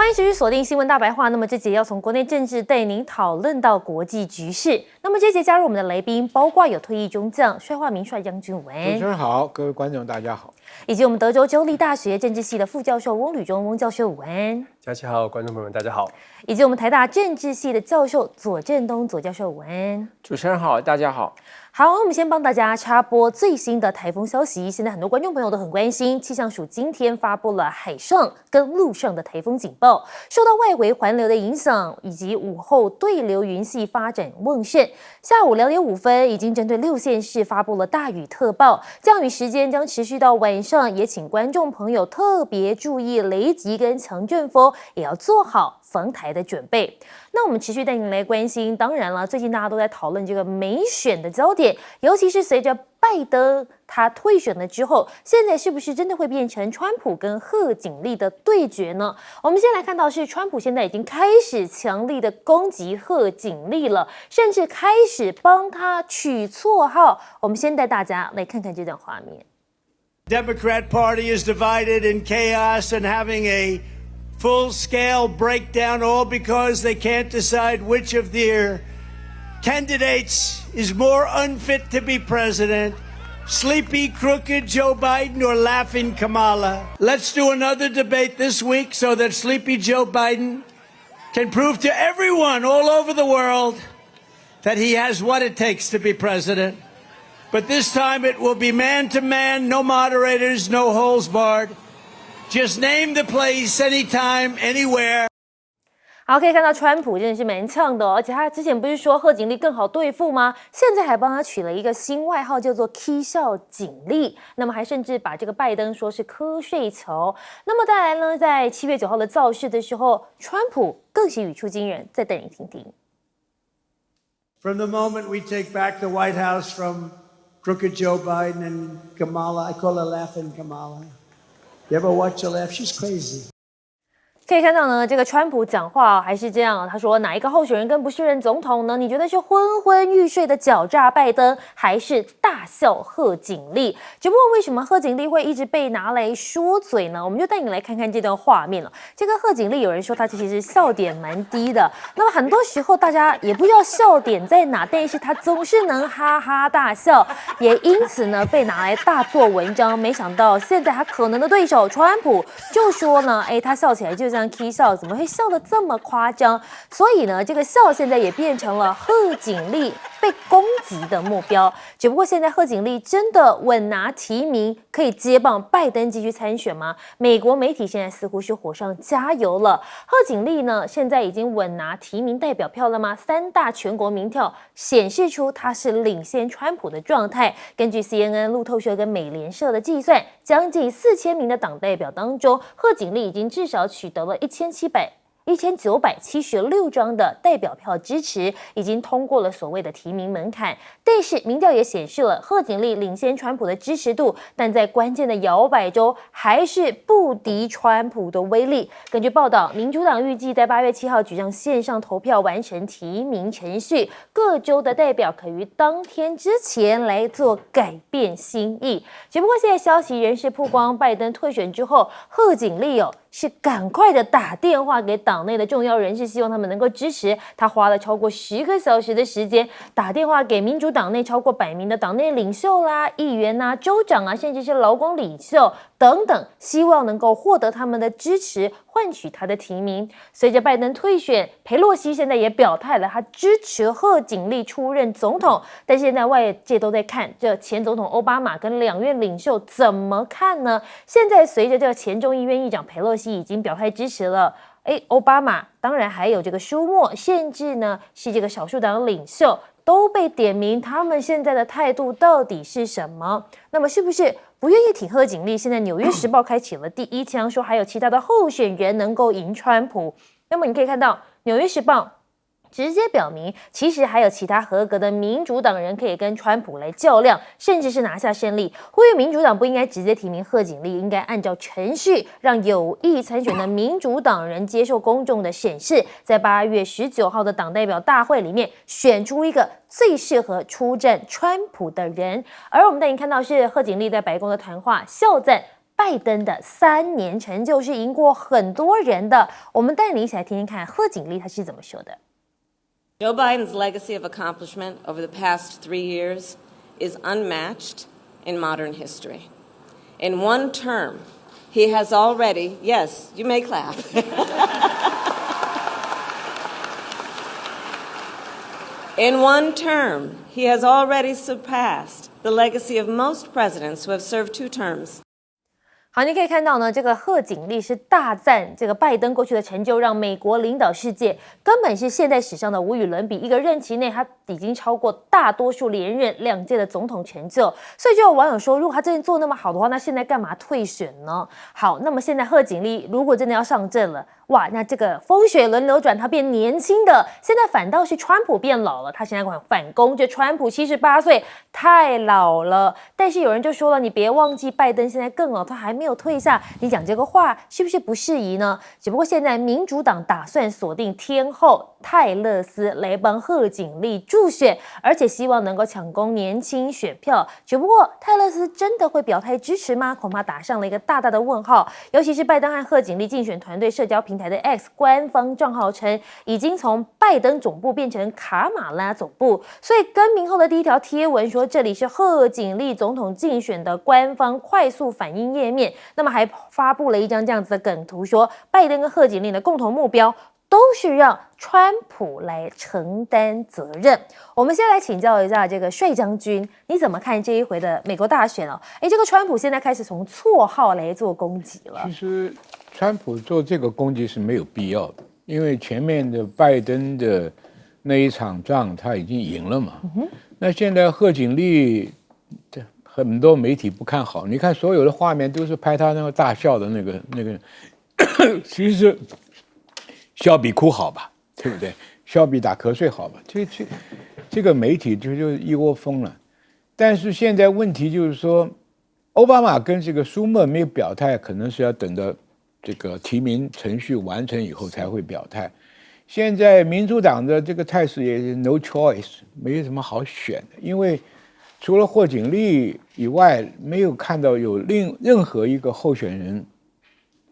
欢迎持续锁定新闻大白话。那么这节要从国内政治带您讨论到国际局势。那么这节加入我们的来宾，包括有退役中将帅化名帅将军文，主持人好，各位观众大家好，以及我们德州州立大学政治系的副教授翁履中翁教授文，佳琪好，观众朋友们大家好，以及我们台大政治系的教授左正东左教授文，主持人好，大家好。好，我们先帮大家插播最新的台风消息。现在很多观众朋友都很关心，气象署今天发布了海上跟陆上的台风警报，受到外围环流的影响，以及午后对流云系发展旺盛。下午2点5分，已经针对6县市发布了大雨特报，降雨时间将持续到晚上，也请观众朋友特别注意雷击跟强阵风，也要做好防台的准备。那我们持续带您来关心，当然了，最近大家都在讨论这个美选的焦点，尤其是随着拜登他退选了之后，现在是不是真的会变成川普跟贺锦丽的对决呢？我们先来看到是川普现在已经开始强力的攻击贺锦丽了，甚至开始帮他取绰号。我们先带大家来看看这段画面。Democrat Party is divided in chaos and having a full-scale breakdown, all because they can't decide which of their candidates is more unfit to be president, sleepy, crooked Joe Biden or laughing Kamala. Let's do another debate this week so that sleepy Joe Biden can prove to everyone all over the world that he has what it takes to be president. But this time it will be man-to-man, no moderators, no holes barred.Just name the place, anytime, anywhere. 好，可以看到川普真的是蛮呛的而且他之前不是说贺锦丽更好对付吗？现在还帮他取了一个新外号，叫做 K 笑锦丽。那么还甚至把这个拜登说是瞌睡球。那么再来呢，在7月9号的造势的时候，川普更是语出惊人，再带你听听。From the moment we take back the White House from crooked Joe Biden and Kamala, I call her laughing Kamala.You ever watch her laugh? She's crazy. 可以看到呢，这个川普讲话还是这样，他说哪一个候选人更不是任总统呢？你觉得是昏昏欲睡的狡诈拜登，还是大笑贺锦丽？只不过为什么贺锦丽会一直被拿来说嘴呢？我们就带你来看看这段画面了。这个贺锦丽有人说她其实笑点蛮低的，那么很多时候大家也不知道笑点在哪，但是她总是能哈哈大笑，也因此呢被拿来大做文章。没想到现在他可能的对手川普就说呢，他笑起来就像 K 笑，怎么会笑得这么夸张？所以呢，这个笑现在也变成了贺锦丽被攻击的目标。只不过现在贺锦丽真的稳拿提名，可以接棒拜登继续参选吗？美国媒体现在似乎是火上加油了。贺锦丽呢，现在已经稳拿提名代表票了吗？3大全国民调显示出他是领先川普的状态。根据 CNN、路透社跟美联社的计算，将近4000名的党代表当中，贺锦丽已经至少取得了1976张的代表票支持，已经通过了所谓的提名门槛。但是民调也显示了贺锦丽领先川普的支持度，但在关键的摇摆州还是不敌川普的威力。根据报道，民主党预计在8月7号举行线上投票，完成提名程序，各州的代表可于当天之前来做改变心意。只不过现在消息人士曝光，拜登退选之后，贺锦丽是赶快的打电话给党内的重要人士，希望他们能够支持他。花了超过10个小时的时间，打电话给民主党内超过100名的党内领袖啦、议员啊、州长啊，甚至是劳工领袖等等，希望能够获得他们的支持，换取他的提名。随着拜登退选，裴洛西现在也表态了，他支持贺锦丽出任总统。但现在外界都在看这前总统奥巴马跟2院领袖怎么看呢？现在随着这个前众议院议长裴洛西已经表态支持了奥巴马，当然还有这个舒默，甚至呢是这个少数党领袖都被点名，他们现在的态度到底是什么？那么是不是不愿意挺贺锦丽？现在《纽约时报》开启了第一枪，说还有其他的候选人能够赢川普。那么你可以看到《纽约时报》直接表明，其实还有其他合格的民主党人可以跟川普来较量，甚至是拿下胜利。呼吁民主党不应该直接提名贺锦丽，应该按照程序，让有意参选的民主党人接受公众的审视，在8月19号的党代表大会里面选出一个最适合出战川普的人。而我们带您看到是贺锦丽在白宫的谈话，笑赞拜登的3年成就是赢过很多人的。我们带你一起来听听看贺锦丽她是怎么说的。Joe Biden's legacy of accomplishment over the past 3 years is unmatched in modern history. In one term, he has already, yes, you may clap. In one term, he has already surpassed the legacy of most presidents who have served 2 terms. 好，你可以看到呢，这个贺锦丽是大赞这个拜登过去的成就，让美国领导世界，根本是现代史上的无与伦比。一个任期内，他已经超过大多数连任2届的总统成就。所以就有网友说，如果他真的做那么好的话，那现在干嘛退选呢？好，那么现在贺锦丽如果真的要上阵了，哇，那这个风水轮流转，他变年轻的，现在反倒是川普变老了。他现在反攻，这川普78岁太老了。但是有人就说了，你别忘记拜登现在更老，他还没有退下，你讲这个话是不是不适宜呢？只不过现在民主党打算锁定天后泰勒斯来帮贺锦丽助选，而且希望能够抢攻年轻选票。只不过泰勒斯真的会表态支持吗？恐怕打上了一个大大的问号。尤其是拜登和贺锦丽竞选团队社交平台的 X 官方账号称，已经从拜登总部变成卡马拉总部，所以更名后的第一条贴文说，这里是贺锦丽总统竞选的官方快速反应页面。那么还发布了一张这样子的梗图，说拜登跟贺锦丽的共同目标都是让川普来承担责任。我们先来请教一下这个帅将军，你怎么看这一回的美国大选哦？这个川普现在开始从绰号来做攻击了。其实川普做这个攻击是没有必要的，因为前面的拜登的那一场仗他已经赢了嘛。那现在贺锦丽很多媒体不看好，你看所有的画面都是拍他那个大笑的那个其实笑比哭好吧，对不对？笑比打瞌睡好吧？这个媒体就一窝蜂了。但是现在问题就是说，奥巴马跟这个舒默没有表态，可能是要等到这个提名程序完成以后才会表态。现在民主党的这个态势也是 no choice， 没什么好选的，因为除了贺锦丽以外，没有看到有任何一个候选人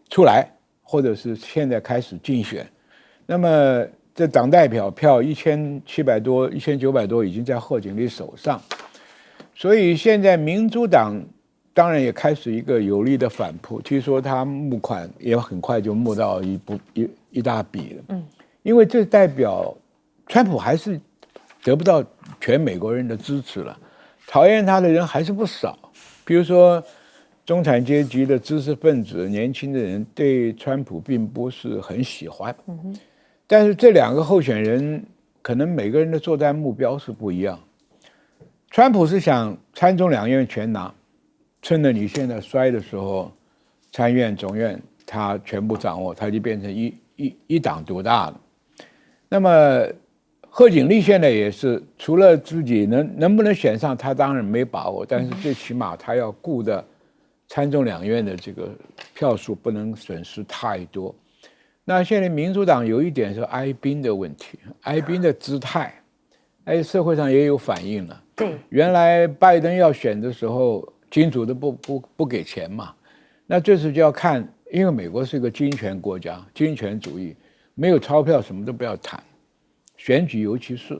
出来，或者是现在开始竞选。那么这党代表票1700多、1900多已经在贺锦丽手上，所以现在民主党当然也开始一个有力的反扑。听说他募款也很快就募到一大笔了，因为这代表川普还是得不到全美国人的支持了。讨厌他的人还是不少，比如说中产阶级的知识分子、年轻的人对川普并不是很喜欢。但是这2个候选人可能每个人的作战目标是不一样。川普是想参众两院全拿，趁着你现在衰的时候，参院、总院他全部掌握，他就变成一党独大了。那么贺锦丽现在也是，除了自己能不能选上，他当然没把握，但是最起码他要顾的参众两院的这个票数不能损失太多。那现在民主党有一点是哀兵的问题，哀兵的姿态，社会上也有反应了。对，原来拜登要选的时候，金主都不给钱嘛，那这次就要看，因为美国是一个金权国家，金权主义，没有钞票什么都不要谈。选举尤其是，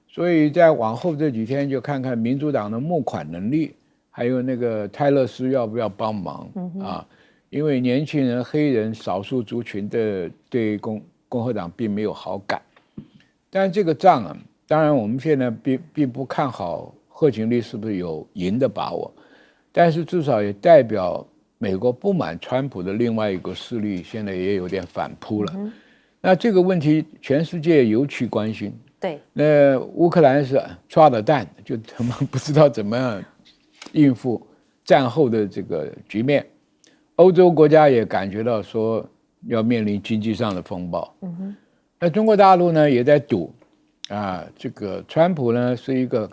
所以在往后这几天就看看民主党的募款能力，还有那个泰勒斯要不要帮忙啊？因为年轻人、黑人、少数族群的对共和党并没有好感。但这个仗啊，当然我们现在并不看好贺锦丽是不是有赢的把握，但是至少也代表美国不满川普的另外一个势力现在也有点反扑了。那这个问题全世界尤其关心。对，那乌克兰是抓了蛋，就他们不知道怎么样应付战后的这个局面。欧洲国家也感觉到说要面临经济上的风暴。那中国大陆呢也在赌啊，这个川普呢是一个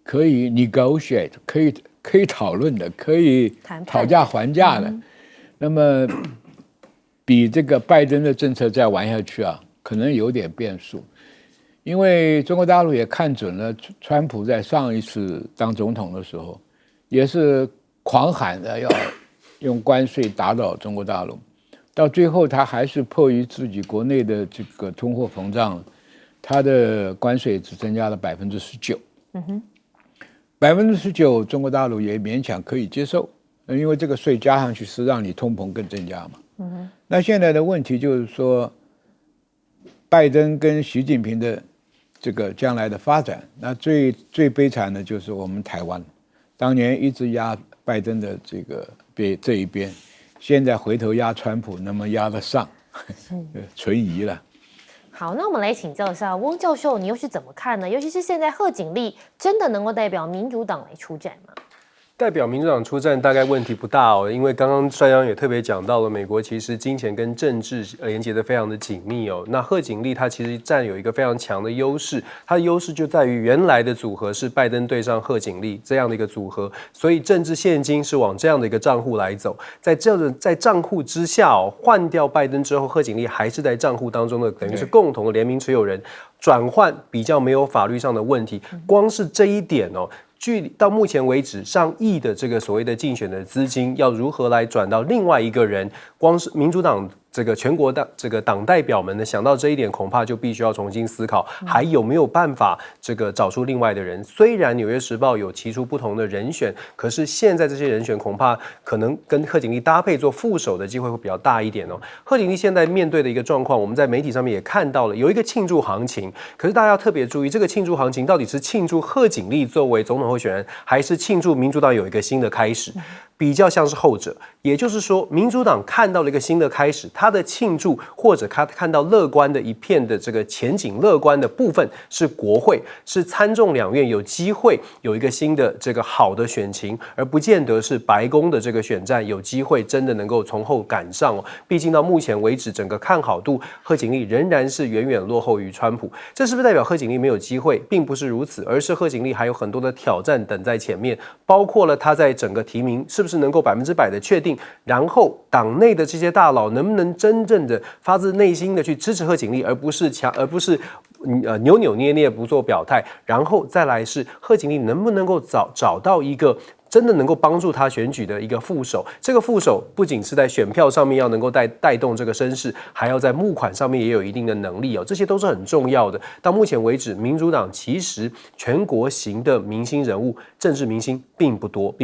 可以 negotiate， 可以讨论的，可以讨价还价的。那么比这个拜登的政策再玩下去啊，可能有点变数，因为中国大陆也看准了川普在上一次当总统的时候，也是狂喊的用关税打倒中国大陆，到最后他还是迫于自己国内的这个通货膨胀，他的关税只增加了19%。19%中国大陆也勉强可以接受，因为这个税加上去是让你通膨更增加嘛。那现在的问题就是说，拜登跟习近平的这个将来的发展，那最悲惨的就是我们台湾，当年一直压拜登的这一边，现在回头压川普，那么压得上，存疑了。好，那我们来请教一下翁教授，你又是怎么看呢？尤其是现在贺锦丽真的能够代表民主党来出战吗？代表民主党出战大概问题不大哦，因为刚刚帅阳也特别讲到了，美国其实金钱跟政治连接的非常的紧密哦。那贺锦丽她其实占有一个非常强的优势，她的优势就在于原来的组合是拜登对上贺锦丽这样的一个组合，所以政治现金是往这样的一个账户来走，在账户之下哦，换掉拜登之后，贺锦丽还是在账户当中的等于是共同的联名持有人，转换比较没有法律上的问题，光是这一点哦。到目前为止，上亿的这个所谓的竞选的资金要如何来转到另外一个人？光是民主党这个全国的这个党代表们呢，想到这一点，恐怕就必须要重新思考，还有没有办法这个找出另外的人？虽然《纽约时报》有提出不同的人选，可是现在这些人选恐怕可能跟贺锦丽搭配做副手的机会会比较大一点哦。贺锦丽现在面对的一个状况，我们在媒体上面也看到了，有一个庆祝行情，可是大家要特别注意，这个庆祝行情到底是庆祝贺锦丽作为总统候选人，还是庆祝民主党有一个新的开始？比较像是后者，也就是说，民主党看到了一个新的开始，他的庆祝或者他看到乐观的一片的这个前景乐观的部分是国会，是参众两院有机会有一个新的这个好的选情，而不见得是白宫的这个选战有机会真的能够从后赶上哦。毕竟到目前为止，整个看好度贺锦丽仍然是远远落后于川普。这是不是代表贺锦丽没有机会？并不是如此，而是贺锦丽还有很多的挑战等在前面，包括了他在整个提名是不是能够100%的确定，然后党内的这些大佬能不能真正的发自内心的去支持贺锦丽，而不是扭扭捏捏不做表态，然后再来是贺锦丽能不能够找到一个真的能够帮助他选举的一个副手，这个副手不仅是在选票上面要能够带动这个声势，还要在募款上面也有一定的能力哦，这些都是很重要的。到目前为止，民主党其实全国型的明星人物、政治明星并不多。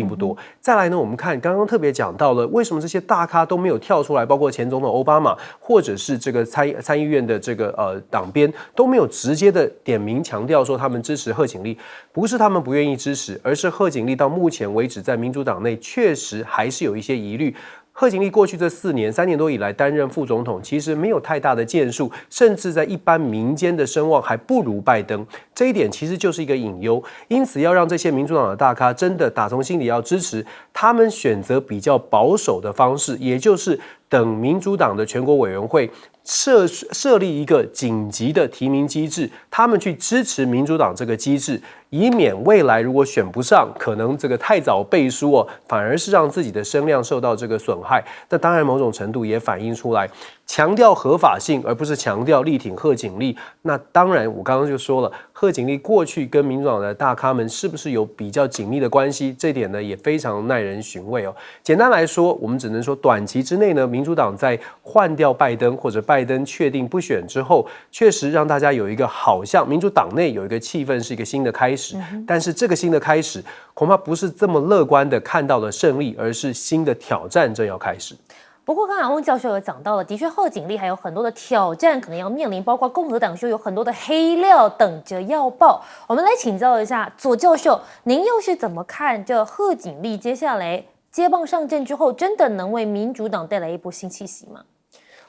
再来呢，我们看刚刚特别讲到了，为什么这些大咖都没有跳出来，包括前总统奥巴马，或者是这个参议院的这个党鞭都没有直接的点名强调说他们支持贺锦丽，不是他们不愿意支持，而是贺锦丽到目前为止在民主党内确实还是有一些疑虑。贺锦丽过去这3年多以来担任副总统，其实没有太大的建树，甚至在一般民间的声望还不如拜登，这一点其实就是一个隐忧。因此要让这些民主党的大咖真的打从心里要支持，他们选择比较保守的方式，也就是等民主党的全国委员会设立一个紧急的提名机制，他们去支持民主党这个机制，以免未来如果选不上，可能这个太早背书哦，反而是让自己的声量受到这个损害。那当然某种程度也反映出来，强调合法性，而不是强调力挺贺锦丽。那当然我刚刚就说了，贺锦丽过去跟民主党的大咖们是不是有比较紧密的关系，这点呢也非常耐人寻味哦。简单来说，我们只能说短期之内呢，民主党在换掉拜登或者拜登确定不选之后，确实让大家有一个好像民主党内有一个气氛是一个新的开始，但是这个新的开始恐怕不是这么乐观的看到了胜利，而是新的挑战正要开始。不过，刚才翁教授有讲到了，的确贺锦丽还有很多的挑战可能要面临，包括共和党说有很多的黑料等着要爆。我们来请教一下左教授，您又是怎么看这贺锦丽接下来接棒上阵之后，真的能为民主党带来一波新气息吗？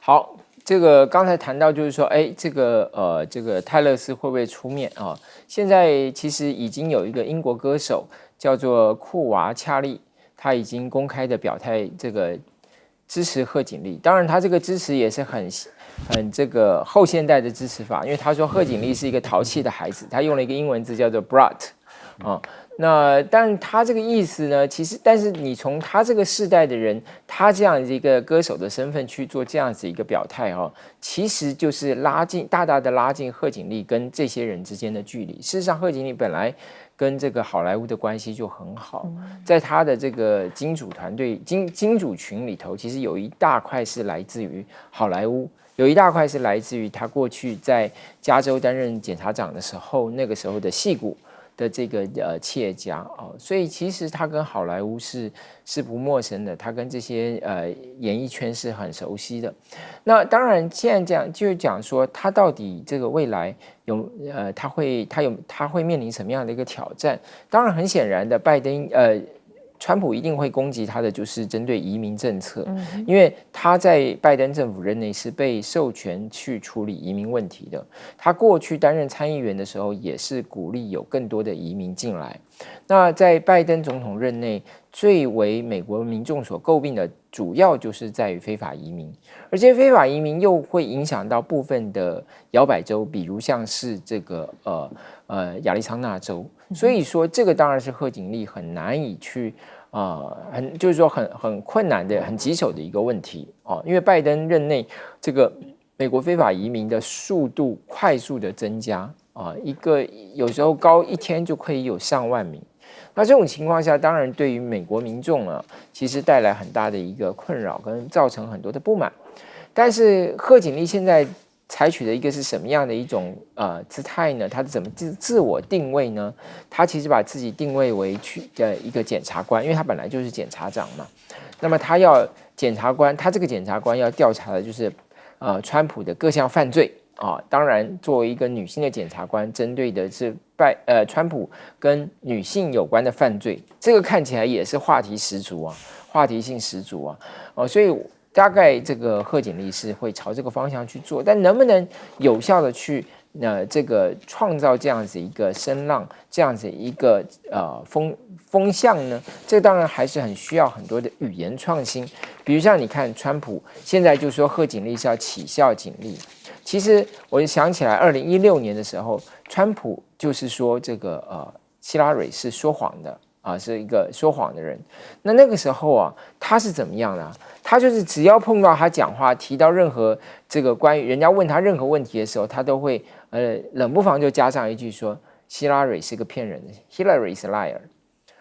好，这个刚才谈到就是说，这个泰勒斯会不会出面啊？现在其实已经有一个英国歌手叫做库娃恰利，他已经公开的表态这个支持贺锦丽。当然，他这个支持也是很这个后现代的支持法，因为他说贺锦丽是一个淘气的孩子，他用了一个英文字叫做 brat 啊。那但他这个意思呢，其实但是你从他这个世代的人，他这样一个歌手的身份去做这样子一个表态其实就是大大的拉近贺锦丽跟这些人之间的距离。事实上，贺锦丽本来跟这个好莱坞的关系就很好，在他的这个金主团队、金主群里头，其实有一大块是来自于好莱坞，有一大块是来自于他过去在加州担任检察长的时候，那个时候的矽谷的这个企业家哦，所以其实他跟好莱坞是不陌生的，他跟这些演艺圈是很熟悉的。那当然现在讲就是讲说他到底这个未来有他会面临什么样的一个挑战？当然很显然的，川普一定会攻击他的就是针对移民政策，因为他在拜登政府任内是被授权去处理移民问题的。他过去担任参议员的时候，也是鼓励有更多的移民进来。那在拜登总统任内，最为美国民众所诟病的，主要就是在于非法移民，而这些非法移民又会影响到部分的摇摆州，比如像是这个亚利桑那州。所以说，这个当然是贺锦丽很难以去就是说很困难的、很棘手的一个问题哦。因为拜登任内，这个美国非法移民的速度快速的增加啊，有时候一天就可以有上万名。那这种情况下，当然对于美国民众啊，其实带来很大的一个困扰，跟造成很多的不满。但是贺锦丽现在采取的一个是什么样的一种姿态呢？他怎么自我定位呢？他其实把自己定位为一个检察官，因为他本来就是检察长嘛。那么他这个检察官要调查的就是川普的各项犯罪啊。当然，作为一个女性的检察官，针对的是川普跟女性有关的犯罪，这个看起来也是话题性十足啊。所以大概这个贺锦丽是会朝这个方向去做，但能不能有效的去这个创造这样子一个声浪，这样子一个风向呢？这当然还是很需要很多的语言创新。比如像你看，川普现在就说贺锦丽是要起效锦丽。其实我就想起来，2016年的时候，川普就是说这个希拉蕊是说谎的。是一个说谎的人。那个时候啊，他是怎么样呢？他就是只要碰到他讲话，提到任何这个关于人家问他任何问题的时候，他都会冷不防就加上一句说希拉蕊是个骗人的 ，Hillary is a liar。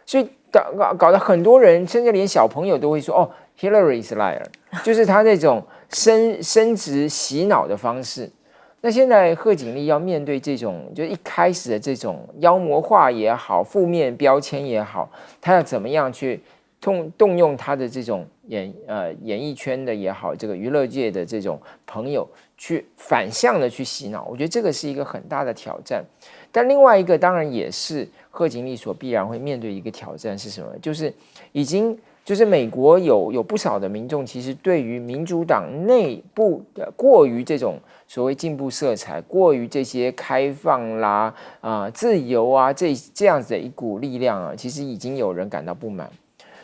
所以搞得很多人，甚至连小朋友都会说哦 ，Hillary is a liar， 就是他那种升职洗脑的方式。那现在贺锦丽要面对这种，就一开始的这种妖魔化也好，负面标签也好，他要怎么样去动用他的这种演艺圈的也好，这个娱乐界的这种朋友，去反向的去洗脑，我觉得这个是一个很大的挑战。但另外一个当然也是贺锦丽所必然会面对一个挑战是什么？就是美国有不少的民众，其实对于民主党内部的过于这种所谓进步色彩，过于这些开放啦自由啊这样子的一股力量啊，其实已经有人感到不满。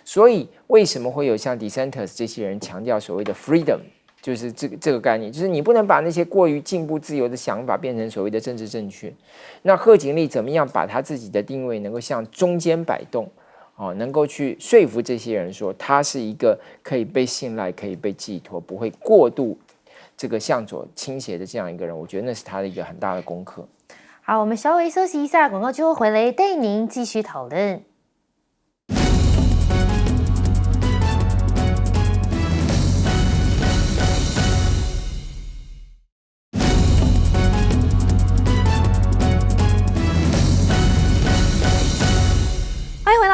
所以为什么会有像 DeSantis 这些人强调所谓的 freedom， 就是这个概念，就是你不能把那些过于进步自由的想法变成所谓的政治正确。那贺锦丽怎么样把他自己的定位能够向中间摆动？能够去说服这些人说他是一个可以被信赖、可以被寄托、不会过度这个向左倾斜的这样一个人，我觉得那是他的一个很大的功课。好，我们稍微休息一下，广告之后回来带您继续讨论。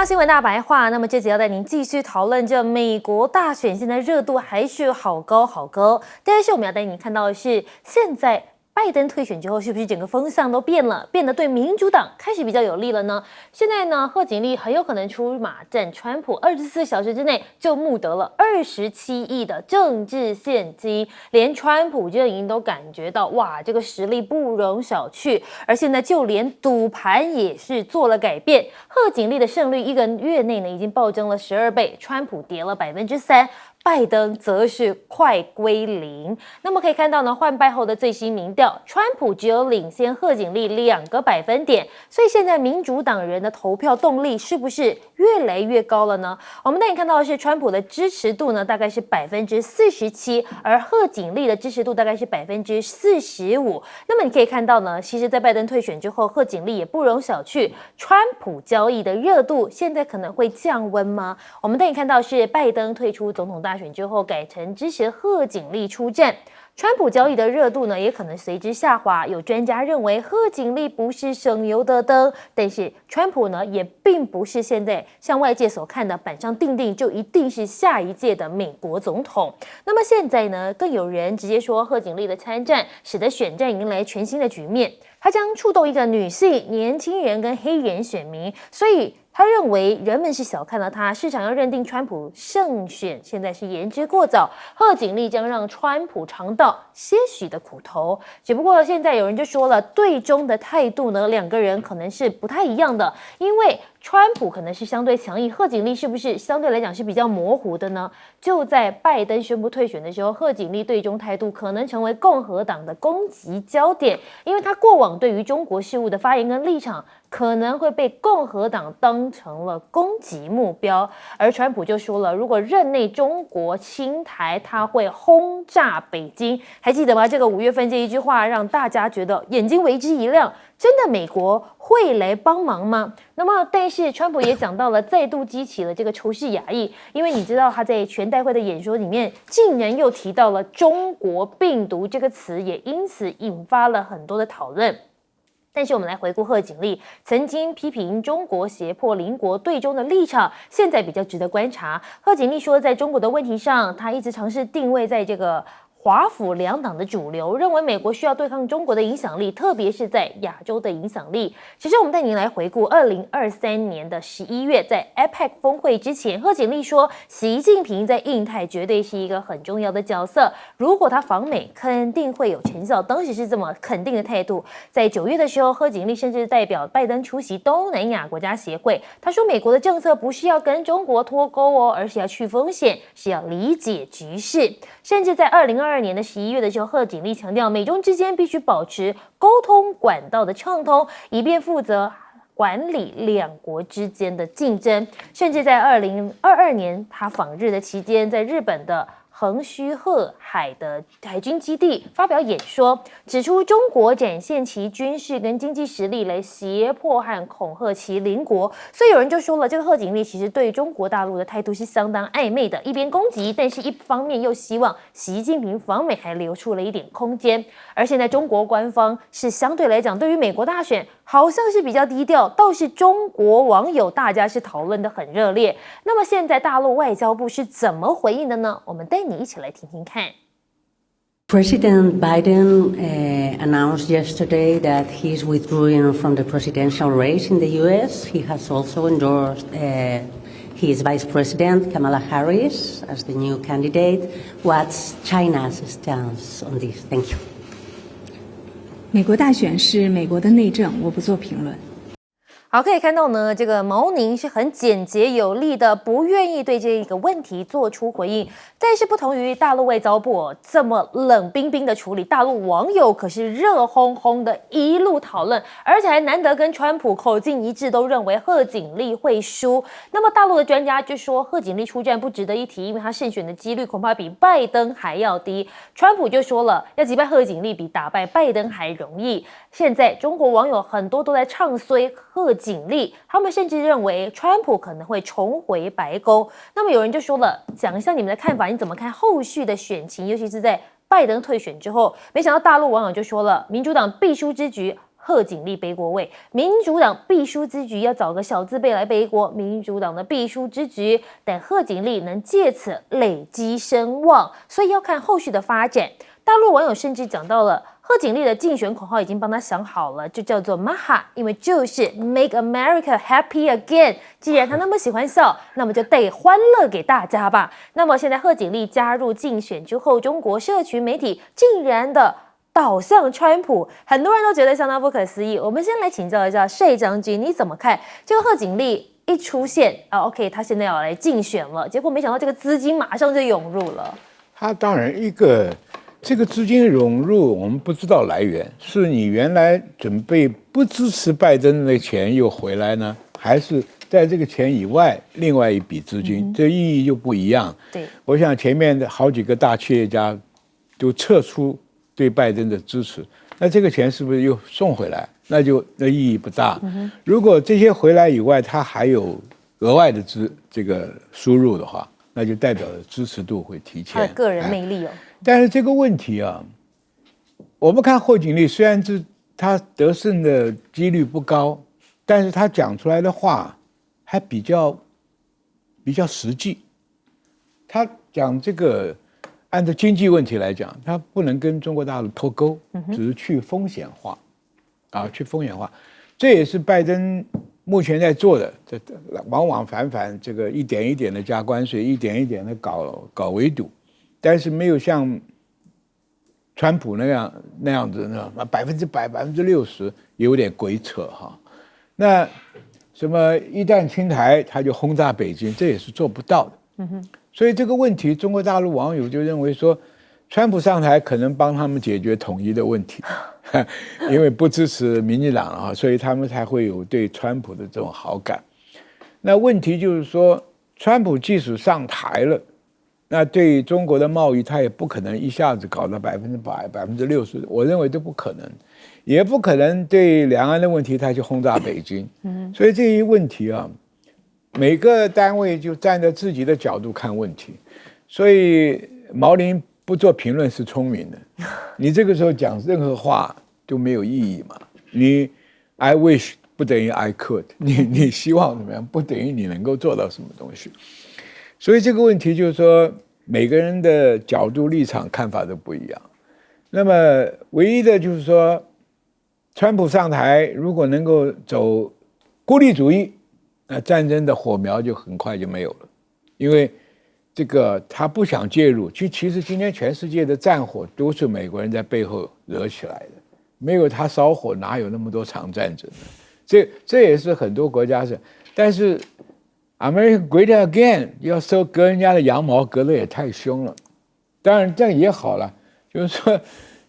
新闻大白话，那么这集要带您继续讨论这美国大选，现在热度还是好高好高。但是我们要带您看到的是，现在拜登退选之后，是不是整个风向都变了，变得对民主党开始比较有利了呢？现在呢，贺锦丽很有可能出马战川普，24小时之内就募得了27亿的政治现金，连川普阵营都感觉到哇，这个实力不容小觑。而现在就连赌盘也是做了改变，贺锦丽的胜率1个月内呢已经暴增了12倍，川普跌了3%。拜登则是快归零。那么可以看到呢，换拜后的最新民调，川普只有领先贺锦丽2个百分点，所以现在民主党人的投票动力是不是越来越高了呢？我们带你看到的是川普的支持度呢，大概是47%，而贺锦丽的支持度大概是45%。那么你可以看到呢，其实在拜登退选之后，贺锦丽也不容小觑，川普交易的热度现在可能会降温吗？我们带你看到是拜登退出总统大选之后，改成支持贺锦丽出战。川普交易的热度呢，也可能随之下滑。有专家认为贺锦丽不是省油的灯，但是川普呢，也并不是现在像外界所看的板上钉钉就一定是下一届的美国总统。那么现在呢，更有人直接说贺锦丽的参战使得选战迎来全新的局面，他将触动一个女性、年轻人跟黑人选民，所以他认为人们是小看了他，市场要认定川普胜选现在是言之过早。贺锦丽将让川普尝到些许的苦头，只不过现在有人就说了，对中的态度呢，两个人可能是不太一样的，因为川普可能是相对强硬，贺锦丽是不是相对来讲是比较模糊的呢？就在拜登宣布退选的时候，贺锦丽对中态度可能成为共和党的攻击焦点，因为他过往对于中国事务的发言跟立场可能会被共和党当成了攻击目标。而川普就说了，如果任内中国侵台，他会轰炸北京。还记得吗？这个5月份这一句话让大家觉得眼睛为之一亮，真的美国会来帮忙吗？那么但是川普也讲到了，再度激起了这个仇视亚裔，因为你知道他在全代会的演说里面竟然又提到了中国病毒这个词，也因此引发了很多的讨论。但是我们来回顾贺锦丽曾经批评中国胁迫邻国对中的立场，现在比较值得观察。贺锦丽说，在中国的问题上，他一直尝试定位在这个华府两党的主流，认为美国需要对抗中国的影响力，特别是在亚洲的影响力。其实我们带您来回顾2023年的11月，在 APEC 峰会之前，贺锦丽说，习近平在印太绝对是一个很重要的角色，如果他访美，肯定会有成效。当时是这么肯定的态度。在9月的时候，贺锦丽甚至代表拜登出席东南亚国家协会，他说美国的政策不是要跟中国脱钩哦，而是要去风险，是要理解局势。甚至在2022年的11月的时候，贺锦丽强调，美中之间必须保持沟通管道的畅通，以便负责管理两国之间的竞争。甚至在2022年，他访日的期间，在日本的横须贺海的海军基地发表演说，指出中国展现其军事跟经济实力来胁迫和恐吓其邻国。所以有人就说了，这个贺锦丽其实对中国大陆的态度是相当暧昧的，一边攻击，但是一方面又希望习近平访美还留出了一点空间。而现在中国官方是相对来讲对于美国大选好像是比较低调，倒是中国网友大家是讨论的很热烈。那么现在大陆外交部是怎么回应的呢？我们带你一起来听听看。President Biden announced yesterday that he's withdrawing from the presidential race in the U.S. He has also endorsed his Vice President Kamala Harris as the new candidate. What's China's stance on this? Thank you. 美国大选是美国的内政，我不做评论。好，可以看到呢，这个毛宁是很简洁有力的，不愿意对这个问题做出回应。但是不同于大陆外交部这么冷冰冰的处理，大陆网友可是热烘烘的一路讨论，而且还难得跟川普口径一致，都认为贺锦丽会输。那么大陆的专家就说，贺锦丽出战不值得一提，因为他胜选的几率恐怕比拜登还要低。川普就说了，要击败贺锦丽比打败拜登还容易。现在中国网友很多都在唱衰贺锦丽，他们甚至认为川普可能会重回白宫。那么有人就说了，讲一下你们的看法，你怎么看后续的选情，尤其是在拜登退选之后？没想到大陆网友就说了，民主党必输之局，贺锦丽背国位，民主党必输之局，要找个小字辈来背锅，民主党的必输之局，但贺锦丽能借此累积声望，所以要看后续的发展。大陆网友甚至讲到了贺锦丽的竞选口号已经帮他想好了，就叫做 MAHA， 因为就是 Make America Happy Again。既然他那么喜欢笑，那么就带欢乐给大家吧。那么现在贺锦丽加入竞选之后，中国社群媒体竟然的倒向川普，很多人都觉得相当不可思议。我们先来请教一下帅将军，你怎么看这个贺锦丽一出现，OK， 他现在要来竞选了，结果没想到这个资金马上就涌入了。他当然这个资金涌入，我们不知道来源，是你原来准备不支持拜登的钱又回来呢，还是在这个钱以外另外一笔资金？这意义就不一样。对，我想前面的好几个大企业家都撤出对拜登的支持，那这个钱是不是又送回来？那意义不大。如果这些回来以外，他还有额外的这个输入的话，那就代表着支持度会提前。他的个人魅力哦。但是这个问题啊，我们看贺锦丽，虽然他得胜的几率不高，但是他讲出来的话还比较实际。他讲这个，按照经济问题来讲，他不能跟中国大陆脱钩，只是去风险化，去风险化。这也是拜登目前在做的，这往往反这个一点一点的加关税，一点一点的搞围堵。但是没有像川普那样子呢，100%、60%有点鬼扯哈。那什么一旦侵台，他就轰炸北京，这也是做不到的。所以这个问题，中国大陆网友就认为说，川普上台可能帮他们解决统一的问题，因为不支持民进党啊，所以他们才会有对川普的这种好感。那问题就是说，川普即使上台了，那对中国的贸易，他也不可能一下子搞到100%、60%，我认为都不可能，也不可能对两岸的问题，他去轰炸北京。所以这一问题啊，每个单位就站在自己的角度看问题。所以毛林不做评论是聪明的，你这个时候讲任何话都没有意义嘛。你 I wish 不等于 I could， 你希望怎么样，不等于你能够做到什么东西。所以这个问题就是说，每个人的角度、立场、看法都不一样。那么唯一的就是说，川普上台如果能够走孤立主义，那战争的火苗就很快就没有了，因为这个他不想介入。其实今天全世界的战火都是美国人在背后惹起来的，没有他烧火，哪有那么多场战争呢？这也是很多国家是，但是。America Great Again 要割人家的羊毛，割得也太凶了。当然这样也好了，就是说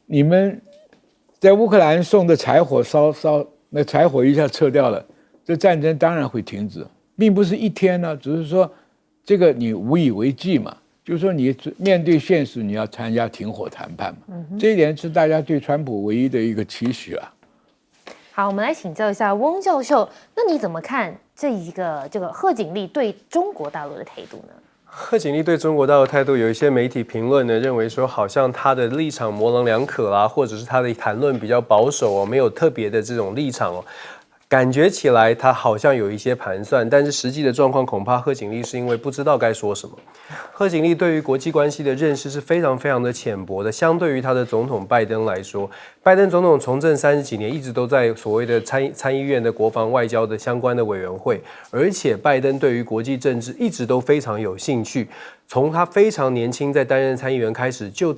你们在乌克兰送的柴火烧，那柴火一下撤掉了，这战争当然会停止，并不是一天呢，只是说这个你无以为继嘛，就是说你面对现实，你要参加停火谈判嘛。这一点是大家对川普唯一的一个期许啊。好，我们来请教一下翁教授，那你怎么看这个贺锦丽对中国大陆的态度呢？贺锦丽对中国大陆态度，有一些媒体评论呢，认为说好像他的立场模棱两可啦，或者是他的谈论比较保守哦，没有特别的这种立场哦。感觉起来他好像有一些盘算，但是实际的状况恐怕贺锦丽是因为不知道该说什么。贺锦丽对于国际关系的认识是非常非常的浅薄的，相对于他的总统拜登来说，拜登总统从政30几年，一直都在所谓的参议院的国防外交的相关的委员会，而且拜登对于国际政治一直都非常有兴趣，从他非常年轻在担任参议员开始，就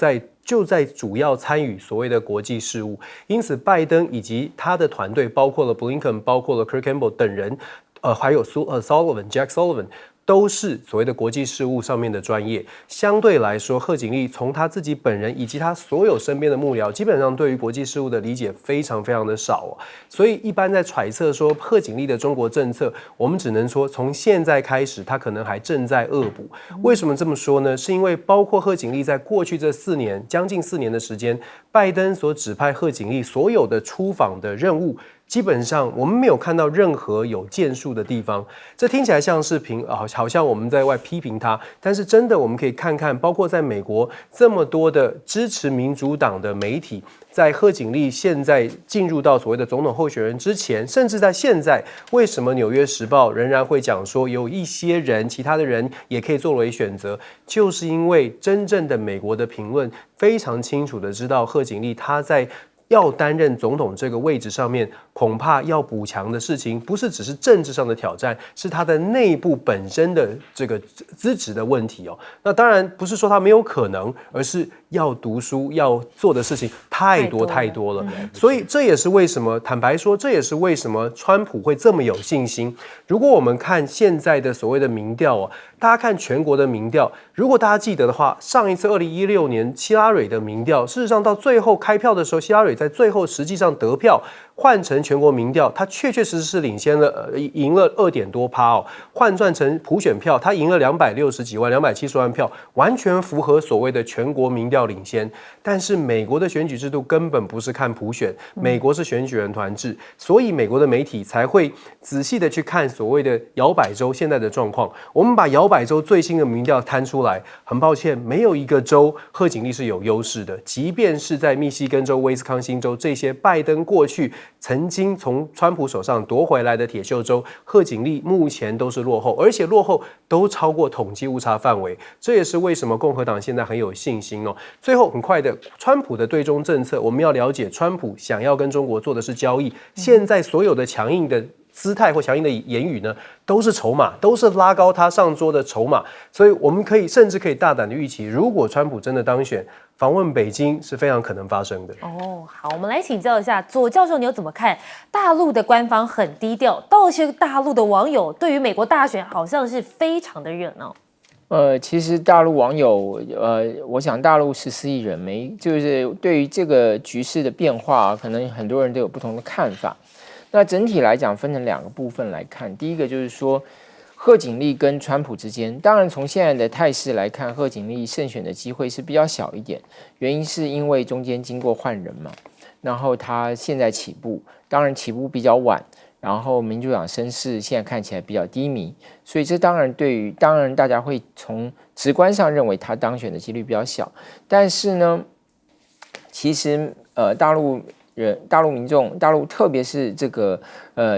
在主要参与所谓的国际事务，因此拜登以及他的团队，包括了 Blinken， 包括了 Kurt Campbell 等人，还有Jack Sullivan。都是所谓的国际事务上面的专业。相对来说，贺锦丽从他自己本人以及他所有身边的幕僚，基本上对于国际事务的理解非常非常的少哦。所以一般在揣测说贺锦丽的中国政策，我们只能说从现在开始，他可能还正在恶补。为什么这么说呢？是因为包括贺锦丽在过去这将近4年的时间，拜登所指派贺锦丽所有的出访的任务，基本上我们没有看到任何有建树的地方。这听起来像是好像我们在外批评他，但是真的我们可以看看，包括在美国这么多的支持民主党的媒体，在贺锦丽现在进入到所谓的总统候选人之前，甚至在现在，为什么《纽约时报》仍然会讲说有一些人，其他的人也可以作为选择，就是因为真正的美国的评论非常清楚的知道贺锦丽他在要担任总统这个位置上面，恐怕要补强的事情，不是只是政治上的挑战，是他的内部本身的这个资质的问题哦。那当然不是说他没有可能，而是要读书要做的事情太多了，所以这也是为什么，坦白说，这也是为什么川普会这么有信心。如果我们看现在的所谓的民调大家看全国的民调，如果大家记得的话，上一次2016年希拉蕊的民调，事实上到最后开票的时候，希拉蕊在最后实际上得票，换成全国民调，他确实是领先了，赢了2点多%换算成普选票，他赢了260几万、270万票，完全符合所谓的全国民调领先。但是美国的选举制度根本不是看普选，美国是选举人团制，所以美国的媒体才会仔细的去看所谓的摇摆州现在的状况。我们把摇摆州最新的民调摊出来，很抱歉，没有一个州贺锦丽是有优势的，即便是在密西根州、威斯康星州这些拜登过去曾经从川普手上夺回来的铁锈州，贺锦丽目前都是落后，而且落后都超过统计误差范围。这也是为什么共和党现在很有信心最后很快的，川普的对中政策，我们要了解，川普想要跟中国做的是交易，现在所有的强硬的姿态或强硬的言语呢，都是筹码，都是拉高他上桌的筹码。所以我们甚至可以大胆的预期，如果川普真的当选，访问北京是非常可能发生的。好，我们来请教一下左教授，你又怎么看？大陆的官方很低调，倒是大陆的网友对于美国大选好像是非常的热闹。其实大陆网友，我想大陆14亿人就是对于这个局势的变化，可能很多人都有不同的看法。那整体来讲，分成2个部分来看。第一个就是说，贺锦丽跟川普之间，当然从现在的态势来看，贺锦丽胜选的机会是比较小一点，原因是因为中间经过换人嘛，然后他现在起步，当然起步比较晚。然后民主党声势现在看起来比较低迷，所以这当然大家会从直观上认为他当选的几率比较小。但是呢，其实大陆民众，特别是这个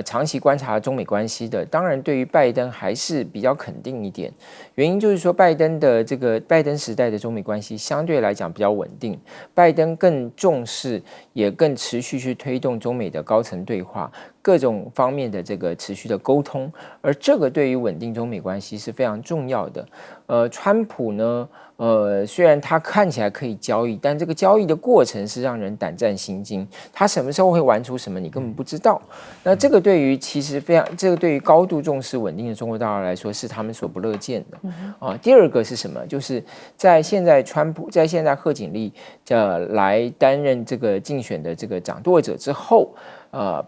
长期观察中美关系的，当然对于拜登还是比较肯定一点。原因就是说，拜登时代的中美关系相对来讲比较稳定，拜登更重视，也更持续去推动中美的高层对话，各种方面的这个持续的沟通，而这个对于稳定中美关系是非常重要的。川普呢，虽然他看起来可以交易，但这个交易的过程是让人胆战心惊。他什么时候会玩出什么，你根本不知道。那这个对于对于高度重视稳定的中国大陆来说，是他们所不乐见的。第二个是什么？就是在现在贺锦丽来担任这个竞选的这个掌舵者之后，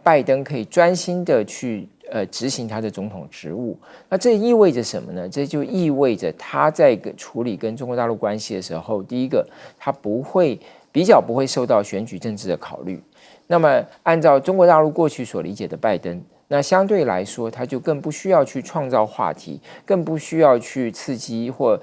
拜登可以专心的去执行他的总统职务。那这意味着什么呢？这就意味着他在处理跟中国大陆关系的时候，第一个他比较不会受到选举政治的考虑。那么按照中国大陆过去所理解的拜登，那相对来说，他就更不需要去创造话题，更不需要去刺激或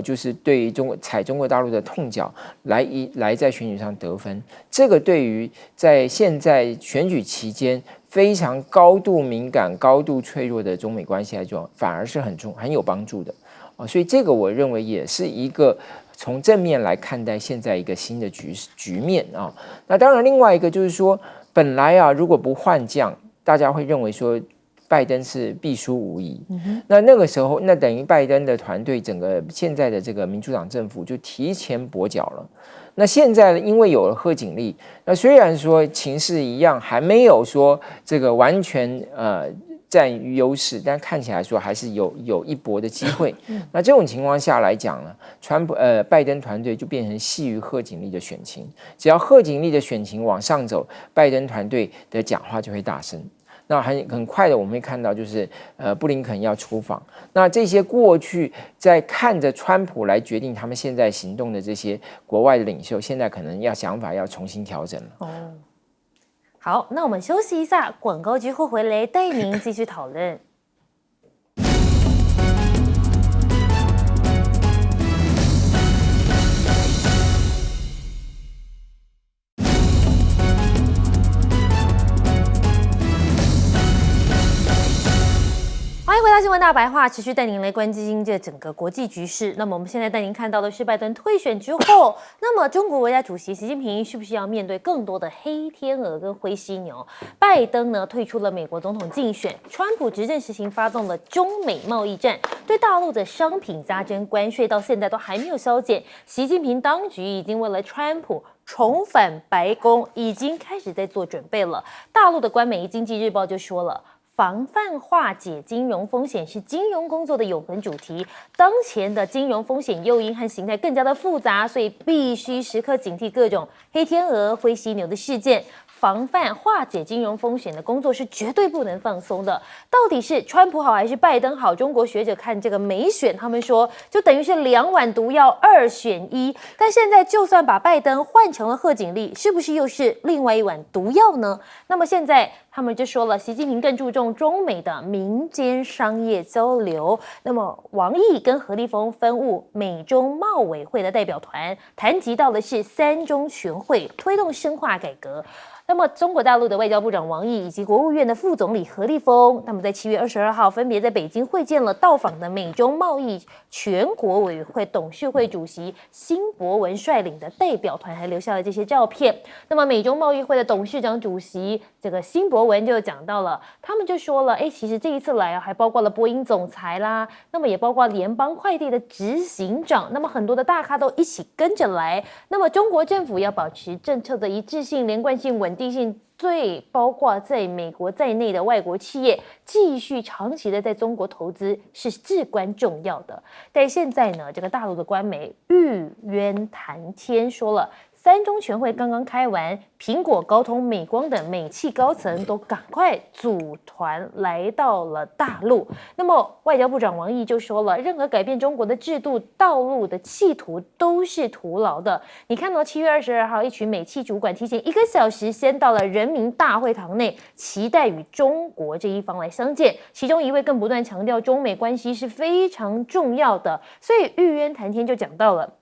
就是对于踩中国大陆的痛脚来在选举上得分。这个对于在现在选举期间非常高度敏感、高度脆弱的中美关系来讲，反而是很有帮助的。所以这个我认为也是一个从正面来看待现在一个新的局面啊。那当然，另外一个就是说，本来如果不换将，大家会认为说拜登是必输无疑。那个时候，那等于拜登的团队整个现在的这个民主党政府就提前跛脚了。那现在因为有了贺锦丽，那虽然说情势一样，还没有说这个完全占于优势，但看起来说还是有一搏的机会。那这种情况下来讲呢，拜登团队就变成系于贺锦丽的选情，只要贺锦丽的选情往上走，拜登团队的讲话就会大声。那很快的，我们会看到就是布林肯要出访，那这些过去在看着川普来决定他们现在行动的这些国外的领袖，现在可能想法要重新调整了。好，那我们休息一下，广告之后回来带您继续讨论。欢迎回到新闻大白话持续带您来关心这整个国际局势。那么我们现在带您看到的是拜登退选之后，那么中国国家主席习近平是不是要面对更多的黑天鹅跟灰犀牛？拜登呢退出了美国总统竞选，川普执政时行发动了中美贸易战，对大陆的商品加征关税，到现在都还没有消减。习近平当局已经为了川普重返白宫，已经开始在做准备了。大陆的官媒《经济日报》就说了，防范化解金融风险是金融工作的永恒主题。当前的金融风险诱因和形态更加的复杂，所以必须时刻警惕各种黑天鹅、灰犀牛的事件。防范化解金融风险的工作是绝对不能放松的。到底是川普好还是拜登好？中国学者看这个美选，他们说就等于是2碗毒药2选1。但现在就算把拜登换成了贺锦丽，是不是又是另外一碗毒药呢？那么现在他们就说了，习近平更注重中美的民间商业交流。那么王毅跟何立峰分务美中贸委会的代表团，谈及到的是3中全会，推动深化改革。那么，中国大陆的外交部长王毅以及国务院的副总理何立峰，他们在7月22号分别在北京会见了到访的美中贸易全国委员会董事会主席辛博文率领的代表团，还留下了这些照片。那么，美中贸易会的董事长主席这个辛博文就讲到了，他们就说了，其实这一次来还包括了波音总裁啦，那么也包括联邦快递的执行长，那么很多的大咖都一起跟着来。那么，中国政府要保持政策的一致性、连贯性、稳定性，对包括在美国在内的外国企业继续长期的在中国投资是至关重要的。但现在呢，这个大陆的官媒玉渊谈天说了，3中全会刚刚开完，苹果、高通、美光等美企高层都赶快组团来到了大陆。那么外交部长王毅就说了，任何改变中国的制度道路的企图都是徒劳的。你看到7月22号，一群美企主管提前1个小时先到了人民大会堂内，期待与中国这一方来相见。其中一位更不断强调中美关系是非常重要的，所以玉渊谈天就讲到了。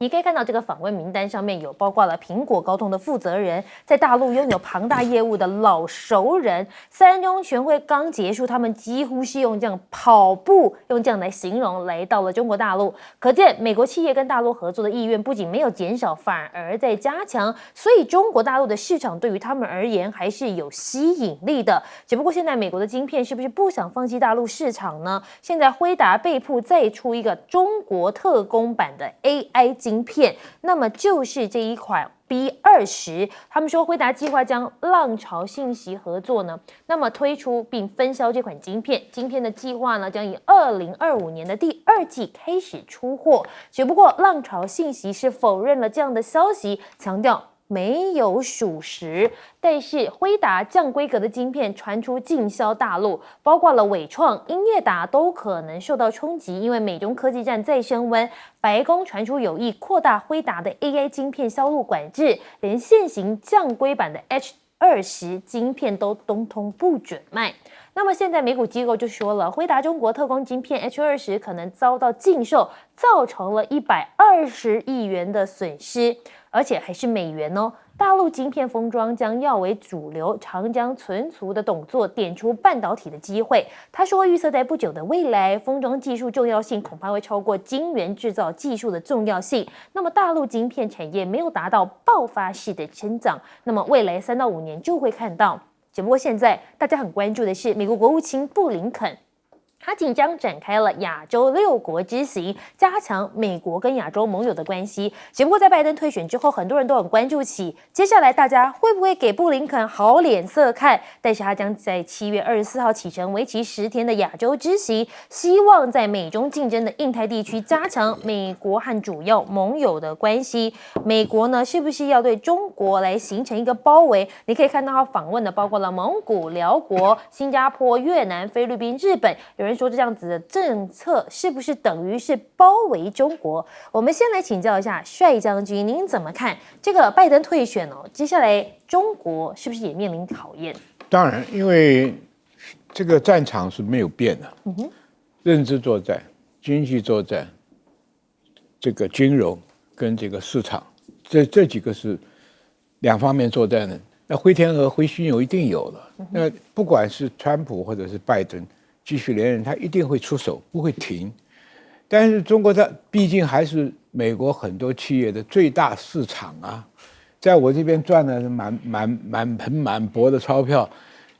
你可以看到这个访问名单上面有包括了苹果、高通的负责人，在大陆拥有庞大业务的老熟人。3中全会刚结束，他们几乎是用这样跑步，用这样来形容来到了中国大陆。可见美国企业跟大陆合作的意愿不仅没有减少，反而在加强。所以中国大陆的市场对于他们而言还是有吸引力的。只不过现在美国的晶片是不是不想放弃大陆市场呢？现在辉达被迫再出一个中国特供版的 AI晶片，那么就是这一款 B20，他们说辉达计划将浪潮信息合作呢，那么推出并分销这款晶片。晶片的计划呢，将以2025年的第2季开始出货。只不过浪潮信息是否认了这样的消息，强调没有属实。但是辉达降规格的晶片传出禁销大陆，包括了伟创、英业达都可能受到冲击，因为美中科技战再升温。白宫传出有意扩大辉达的 AI 晶片销路管制，连现行降规版的 H20晶片都通通不准卖。那么现在美股机构就说了，辉达中国特供晶片 H20可能遭到禁售，造成了120亿元的损失，而且还是美元哦。大陆晶片封装将要为主流，长江存储的董座点出半导体的机会。他说，预测在不久的未来，封装技术重要性恐怕会超过晶圆制造技术的重要性。那么大陆晶片产业没有达到爆发式的增长，那么未来3到5年就会看到。只不过现在大家很关注的是，美国国务卿布林肯他紧张展开了亚洲6国之行，加强美国跟亚洲盟友的关系。只不过在拜登退选之后，很多人都很关注起接下来大家会不会给布林肯好脸色看。但是他将在7月24号启程为期10天的亚洲之行，希望在美中竞争的印太地区加强美国和主要盟友的关系。美国呢，是不是要对中国来形成一个包围？你可以看到他访问的包括了蒙古、辽国、新加坡、越南、菲律宾、日本。有人说这样子的政策是不是等于是包围中国？我们先来请教一下帅将军，您怎么看这个拜登退选哦？接下来中国是不是也面临考验？当然，因为这个战场是没有变的，认知作战、经济作战、这个金融跟这个市场，这几个是2方面作战的。那灰天鹅、灰犀牛一定有了。那不管是川普或者是拜登，继续连任，他一定会出手，不会停。但是中国它毕竟还是美国很多企业的最大市场啊，在我这边赚的满钵的钞票，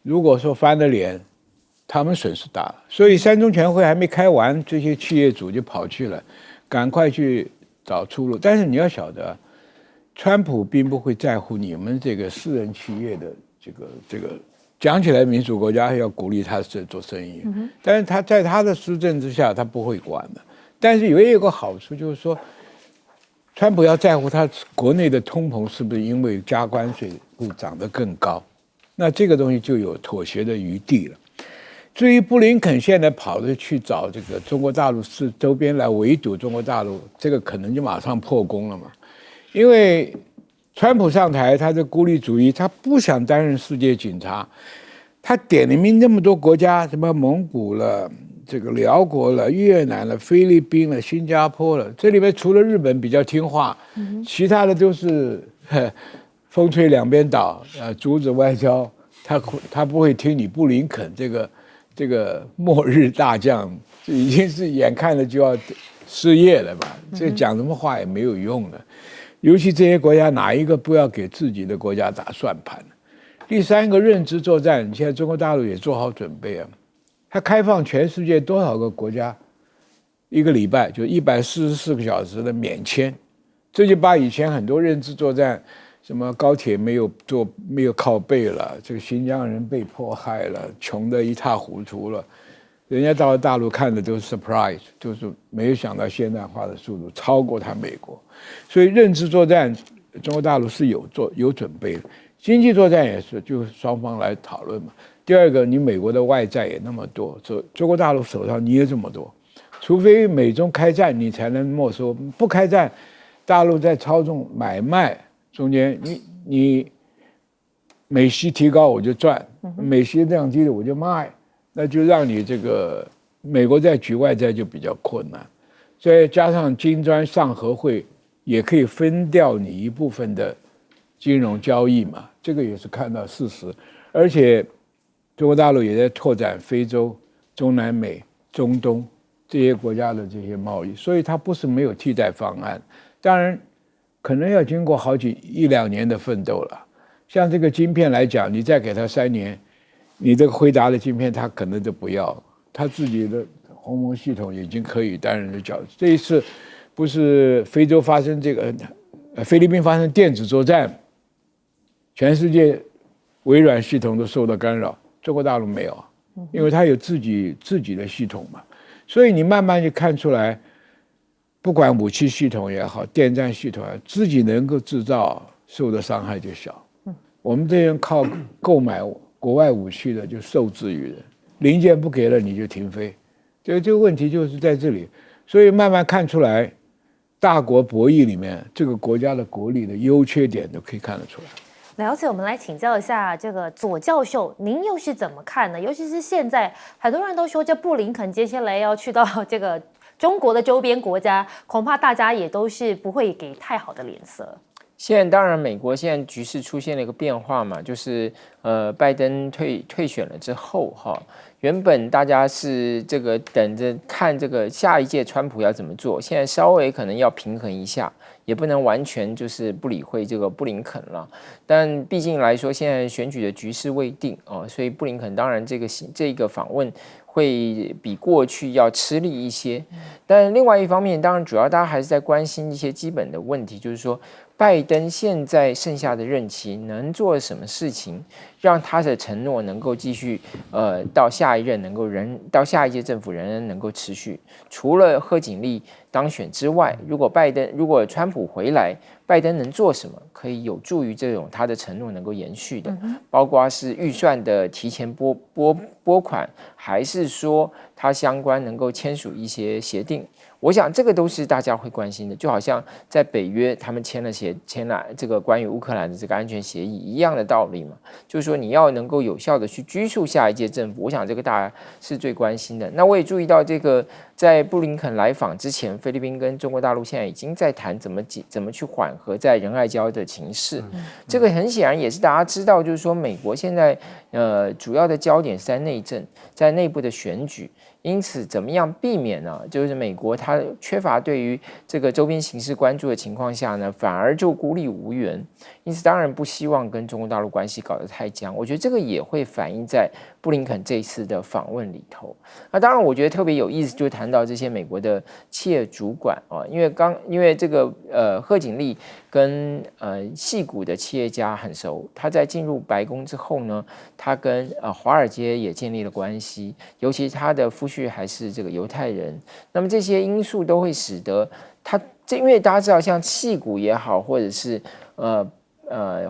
如果说翻了脸，他们损失大了。所以三中全会还没开完，这些企业主就跑去了，赶快去找出路。但是你要晓得，川普并不会在乎你们这个私人企业的这个。讲起来，民主国家要鼓励他做生意，但是他在他的施政之下，他不会管的。但是也有个好处，就是说，川普要在乎他国内的通膨是不是因为加关税会涨得更高，那这个东西就有妥协的余地了。至于布林肯现在跑着去找这个中国大陆周边来围堵中国大陆，这个可能就马上破功了嘛，因为川普上台，他的孤立主义，他不想担任世界警察，他点了名那么多国家，什么蒙古了、这个辽国了、越南了、菲律宾了、新加坡了，这里面除了日本比较听话，其他的都是风吹两边倒，阻止外交，他不会听你布林肯这个末日大将，已经是眼看着就要失业了吧？这讲什么话也没有用的。尤其这些国家哪一个不要给自己的国家打算盘？第三个认知作战，现在中国大陆也做好准备啊。它开放全世界多少个国家1个礼拜就144个小时的免签，这就把以前很多认知作战，什么高铁没有靠背了，这个新疆人被迫害了，穷得一塌糊涂了。人家到了大陆看的都是 surprise， 就是没有想到现代化的速度超过他美国，所以认知作战，中国大陆是有准备的。经济作战也是，就是双方来讨论嘛。第二个，你美国的外债也那么多，中国大陆手上你也这么多，除非美中开战，你才能没收。不开战，大陆在操纵买卖中间，你美息提高我就赚，美息降低了我就卖。那就让你这个美国在举外债就比较困难，再加上金砖上合会也可以分掉你一部分的金融交易嘛，这个也是看到事实。而且中国大陆也在拓展非洲、中南美、中东这些国家的这些贸易，所以它不是没有替代方案。当然，可能要经过1、2年的奋斗了。像这个晶片来讲，你再给它3年。你这个辉达的晶片，他可能就不要，他自己的鸿蒙系统已经可以担任的角色。这一次不是非洲发生这个，菲律宾发生电子作战，全世界微软系统都受到干扰，中国大陆没有，因为它有自己的系统嘛。所以你慢慢就看出来，不管武器系统也好，电站系统也好，自己能够制造，受的伤害就小。我们这样靠购买国外武器的就受制于人，零件不给了你就停飞，这个问题就是在这里，所以慢慢看出来，大国博弈里面这个国家的国力的优缺点都可以看得出来。了解，我们来请教一下这个左教授，您又是怎么看呢？尤其是现在很多人都说，这布林肯接下来要去到这个中国的周边国家，恐怕大家也都是不会给太好的脸色。现在当然，美国现在局势出现了一个变化嘛，就是拜登退选了之后哈，原本大家是这个等着看这个下一届川普要怎么做，现在稍微可能要平衡一下，也不能完全就是不理会这个布林肯了。但毕竟来说，现在选举的局势未定哦，所以布林肯当然这个访问会比过去要吃力一些。但另外一方面，当然主要大家还是在关心一些基本的问题，就是说，拜登现在剩下的任期能做什么事情，让他的承诺能够继续到下一任到下一届政府仍然能够持续。除了贺锦丽当选之外，如果川普回来，拜登能做什么可以有助于这种他的承诺能够延续的？包括是预算的提前拨款，还是说它相关能够签署一些协定。我想这个都是大家会关心的，就好像在北约他们签了这个关于乌克兰的这个安全协议一样的道理嘛，就是说你要能够有效的去拘束下一届政府，我想这个大家是最关心的。那我也注意到这个在布林肯来访之前，菲律宾跟中国大陆现在已经在谈怎么去缓和在仁爱礁的情势。这个很显然也是大家知道，就是说美国现在主要的焦点是在内政，在内部的选举。因此，怎么样避免呢？就是美国它缺乏对于这个周边形势关注的情况下呢，反而就孤立无援。因此，当然不希望跟中国大陆关系搞得太僵。我觉得这个也会反映在布林肯这一次的访问里头。那当然，我觉得特别有意思，就谈到这些美国的企业主管啊，因为这个贺锦丽跟矽谷的企业家很熟，他在进入白宫之后呢，他跟华尔街也建立了关系，尤其他的夫婿还是这个犹太人。那么这些因素都会使得他，因为大家知道，像矽谷也好，或者是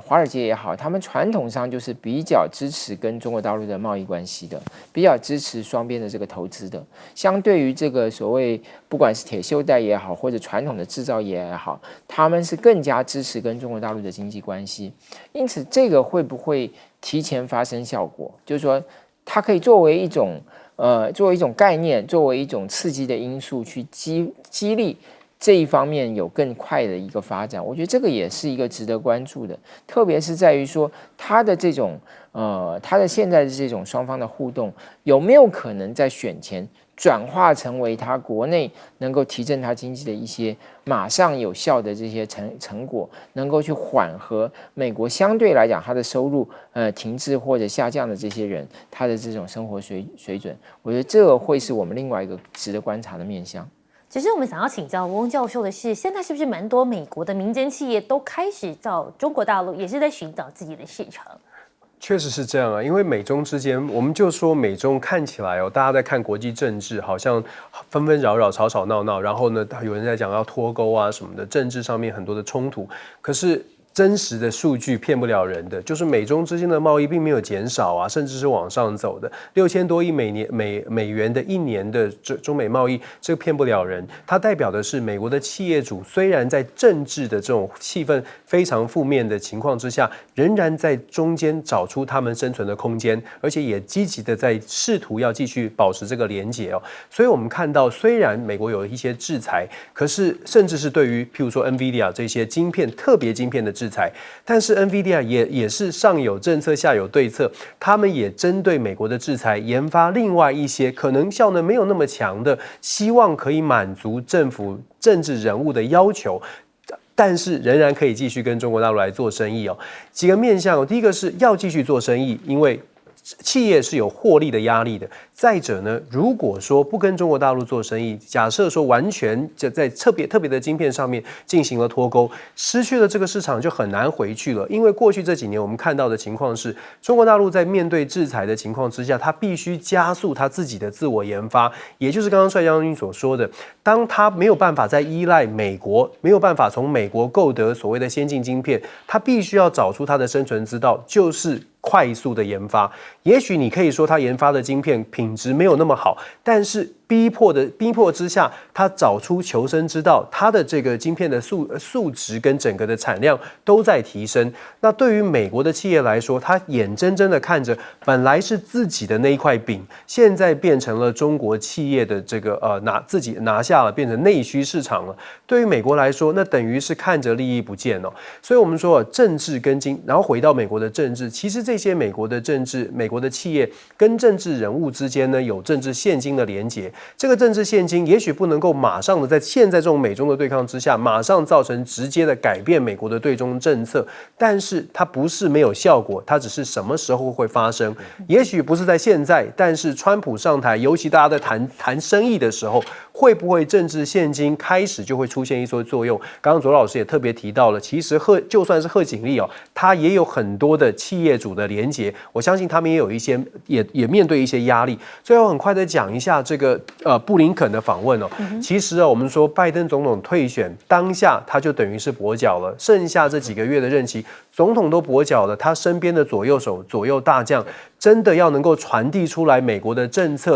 华尔街也好，他们传统上就是比较支持跟中国大陆的贸易关系的，比较支持双边的这个投资的。相对于这个所谓不管是铁锈带也好，或者传统的制造业也好，他们是更加支持跟中国大陆的经济关系。因此，这个会不会提前发生效果？就是说，它可以作为一种概念，作为一种刺激的因素去激励这一方面有更快的一个发展，我觉得这个也是一个值得关注的，特别是在于说它的这种它的现在的这种双方的互动有没有可能在选前转化成为它国内能够提振它经济的一些马上有效的这些成果，能够去缓和美国相对来讲它的收入停滞或者下降的这些人他的这种生活水准，我觉得这会是我们另外一个值得观察的面向。其实我们想要请教翁教授的是，现在是不是蛮多美国的民间企业都开始到中国大陆，也是在寻找自己的市场？确实是这样啊，因为美中之间，我们就说美中看起来大家在看国际政治，好像纷纷扰扰、吵吵闹闹，然后呢，有人在讲要脱钩啊什么的，政治上面很多的冲突，可是真实的数据骗不了人的，就是美中之间的贸易并没有减少啊，甚至是往上走的，6000多亿美元的一年的中美贸易，这个骗不了人。它代表的是美国的企业主虽然在政治的这种气氛非常负面的情况之下，仍然在中间找出他们生存的空间，而且也积极的在试图要继续保持这个连结哦。所以我们看到，虽然美国有一些制裁，可是甚至是对于譬如说 NVIDIA 这些特别晶片的制裁，但是 NVIDIA 也是上有政策下有对策，他们也针对美国的制裁研发另外一些可能效能没有那么强的，希望可以满足政府政治人物的要求，但是仍然可以继续跟中国大陆来做生意哦。几个面向第一个是要继续做生意，因为企业是有获利的压力的。再者呢，如果说不跟中国大陆做生意，假设说完全就在特别的晶片上面进行了脱钩，失去了这个市场就很难回去了。因为过去这几年我们看到的情况是，中国大陆在面对制裁的情况之下，它必须加速它自己的自我研发，也就是刚刚帅将军所说的，当它没有办法再依赖美国，没有办法从美国购得所谓的先进晶片，它必须要找出它的生存之道，就是快速的研发。也许你可以说它研发的晶片品质没有那么好，但是逼迫之下，它找出求生之道，它的这个晶片的素质跟整个的产量都在提升。那对于美国的企业来说，它眼睁睁的看着本来是自己的那一块饼，现在变成了中国企业的这个自己拿下了，变成内需市场了。对于美国来说，那等于是看着利益不见哦。所以我们说政治跟然后回到美国的政治，其实这些美国的政治、美国的企业跟政治人物之间呢，有政治现金的连结。这个政治现金也许不能够马上的在现在这种美中的对抗之下，马上造成直接的改变美国的对中政策，但是它不是没有效果，它只是什么时候会发生，也许不是在现在，但是川普上台，尤其大家在谈生意的时候，会不会政治现金开始就会出现一些作用？刚刚左老师也特别提到了，其实就算是贺锦丽他也有很多的企业主的连结，我相信他们也有一些也面对一些压力。最后很快的讲一下这个布林肯的访问其实我们说拜登总统退选当下他就等于是跛脚了，剩下这几个月的任期，总统都跛脚了，他身边的左右手、左右大将真的要能够传递出来美国的政策。